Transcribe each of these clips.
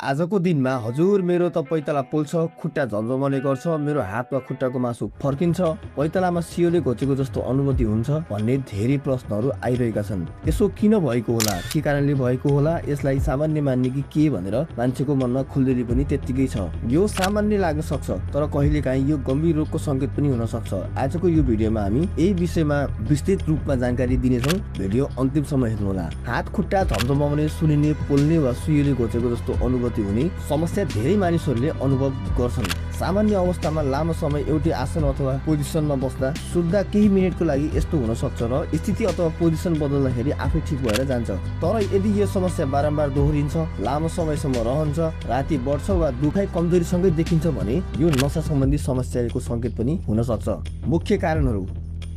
आजको दिनमा हजुर मेरो त पैताला पोल्छ, खुट्टा झन्झमने गर्छ, मेरो हात वा खुट्टाको मासु फर्किन्छ, पैतालामा सियोले घोचेको जस्तो अनुभूति हुन्छ भन्ने धेरै प्रश्नहरू आइरहेका छन्। यसो किन भएको होला, के कारणले भएको होला, यसलाई सामान्य मान्ने कि के भनेर मान्छेको मनमा खुल्देली पनि त्यत्तिकै छ। यो सामान्य लाग्न सक्छ, तर कहिलेकाहीँ यो गम्भीर रोगको संकेत पनि हुन सक्छ। आजको यो भिडियोमा हामी यही विषयमा विस्तृत रूपमा जानकारी दिनेछौँ। भिडियो अन्तिमसम्म हेर्नुहोला। हात खुट्टा झन्झमाउने, सुनिने, पोल्ने वा सुईले घोचेको जस्तो अनुभूति हुने समस्या धेरै मानिसहरूले अनुभव गर्छन्। सामान्य अवस्थामा लामो समय एउटै आसन अथवा पोजिसनमा बस्दा सुत्दा केही मिनेटको लागि यस्तो हुन सक्छ र स्थिति अथवा पोजिसन बदल्दाखेरि आफै ठिक भएर जान्छ। तर यदि यो समस्या बारम्बार दोहोरिन्छ, लामो समयसम्म रहन्छ, राति बढ्छ वा दुखाइ कमजोरीसँगै देखिन्छ भने यो नसा सम्बन्धी समस्याको संकेत पनि हुन सक्छ। मुख्य कारणहरू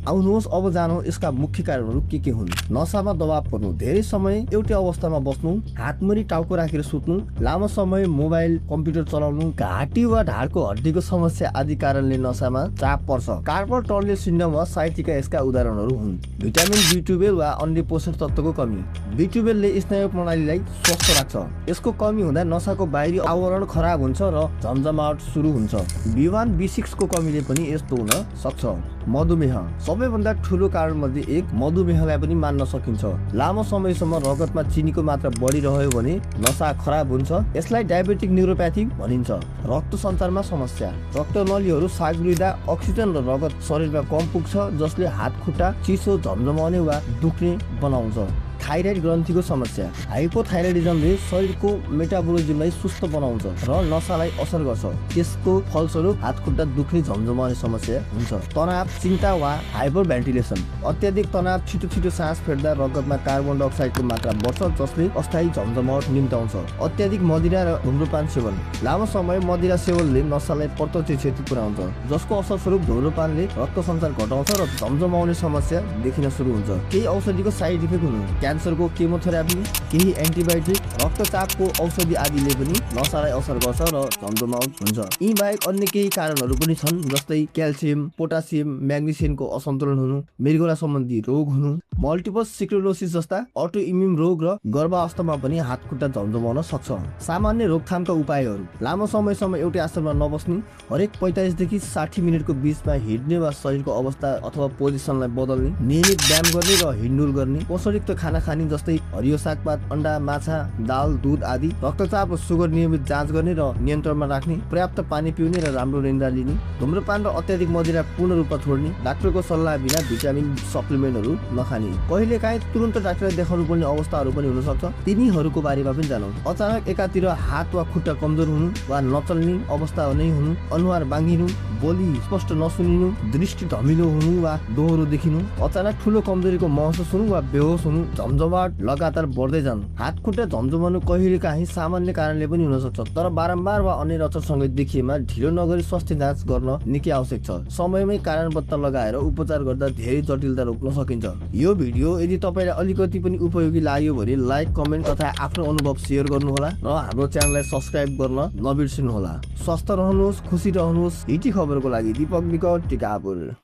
आउनुहोस् अब जानौँ यसका मुख्य कारणहरू के हुन्। नसामा दबाव पर्नु, धेरै समय एउटै अवस्थामा बस्नु, हातमुनि टाउको राखेर सुत्नु, लामो समय मोबाइल कम्प्युटर चलाउनु, घाँटी वा ढाडको हड्डीको समस्या आदि कारणले नसामा चाप पर्छ। कार्पल टनल सिन्ड्रोम वा साइटिका यसका उदाहरणहरू हुन्। भिटामिन B12 वा अन्य पोषक तत्त्वको कमी। B12 ले स्नायु प्रणालीलाई स्वस्थ राख्छ। यसको कमी हुँदा नसाको बाहिरी आवरण खराब हुन्छ र झमझमाहट सुरु हुन्छ। B1 B6 को कमीले पनि यस्तो हुन सक्छ। मधुमेह सबैभन्दा ठुलो कारण मध्ये एक मधुमेहलाई पनि मान्न सकिन्छ। लामो समयसम्म रगतमा चिनीको मात्रा बढिरह्यो भने नसा खराब हुन्छ। यसलाई डायबेटिक न्युरोप्याथी भनिन्छ। रक्त सञ्चारमा समस्या, रक्त नलीहरू साग्रिँदा अक्सिजन र रगत शरीरमा कम पुग्छ, जसले हात खुट्टा चिसो, झमझमाउने वा दुख्ने बनाउँछ। थाइराइड ग्रन्थीको समस्या, हाइपोथाइराइडिजमले शरीरको मेटाबोलिजमलाई सुस्त बनाउँछ र नसालाई असर गर्छ। त्यसको फलस्वरूप हात खुट्टा दुख्ने, झमझमाउने समस्या हुन्छ। तनाव, चिन्ता वा हाइपर भेन्टिलेसन, अत्याधिक तनाव, छिटो सास फेर्दा रगतमा कार्बन डाइअक्साइडको मात्रा बढ्छ, जसले अस्थायी झमझमाहट निम्ताउँछ। अत्याधिक मदिरा र धुम्रपान सेवन, लामो समय मदिरा सेवनले नसालाई प्रत्यक्ष क्षति पुर्याउँछ, जसको असरस्वरूप धुम्रपानले रक्त सञ्चार घटाउँछ र झमझमाउने समस्या देखिन सुरु हुन्छ। केही औषधिको साइड इफेक्ट हुनु, क्यान्सरको केमोथेरापी, केही एन्टिबायोटिक, रक्तचापको औषधि आदिले पनि नसालाई असर गर्छ र झमझमाहट हुन्छ। यी बाहेक अन्य केही कारणहरू पनि छन्, जस्तै क्याल्सियम, पोटासियम, म्याग्नेसियमको असन्तुलन हुनु, मृगौला सम्बन्धी रोग हुनु, मल्टिपल स्क्लेरोसिस जस्ता अटो इम्युन रोग र गर्भावस्थामा पनि हात खुट्टा झमझमाउन सक्छ। सामान्य रोकथामका उपायहरू, लामो समयसम्म एउटै आसनमा नबस्ने, हरेक 45 देखि 60 मिनेटको बीचमा हिँड्ने वा शरीरको अवस्था अथवा पोजिसनलाई बदल्ने, नियमित व्यायाम गर्ने र हिँडडुल गर्ने, पोषकयुक्त खाना खाने जस्तै हरियो सागपात, अन्डा, माछा, दाल, दुध आदि, रक्तचाप र सुगर नियमित जाँच गर्ने र नियन्त्रणमा राख्ने, पर्याप्त पानी पिउने र राम्रो निद्रा लिने, धुम्रपान र अत्याधिक मदिरा पूर्ण रूपमा छोड्ने, डाक्टरको सल्लाह बिना भिटामिन सप्लिमेन्टहरू नखाने, कहिलेकाहीँ तुरन्त डाक्टरलाई देखाउनु पर्ने अवस्थाहरू पनि हुन सक्छ। तिनीहरूको बारेमा पनि जानौँ। अचानक एकातिर हात वा खुट्टा कमजोर हुनु वा नचल्ने अवस्था नै हुनु, अनुहार बाङ्गिनु, बोली स्पष्ट नसुनिनु, दृष्टि धमिलो हुनु वा दोहोरो देखिनु, अचानक ठुलो कमजोरीको महसुस हुनु वा बेहोस हुनु, झमझमाहट लगातार बढ्दै जानु। हात खुट्टा झमझमाउनु कहिलेकाहीँ सामान्य कारणले पनि हुन सक्छ, तर बारम्बार वा अन्य लक्षणसँगै देखिएमा ढिलो नगरी स्वास्थ्य जाँच गर्न निकै आवश्यक छ। समयमै कारण पत्ता लगाएर उपचार गर्दा धेरै जटिलता रोक्न सकिन्छ। यो भिडियो यदि तपाईँलाई अलिकति पनि उपयोगी लाग्यो भने लाइक, कमेन्ट तथा आफ्नो अनुभव सेयर गर्नुहोला र हाम्रो च्यानललाई सब्स्क्राइब गर्न नबिर्सिनुहोला। स्वस्थ रहनुहोस्, खुसी रहनुहोस्। हिटी खबरको लागि दीपक निकट, टिकापुर।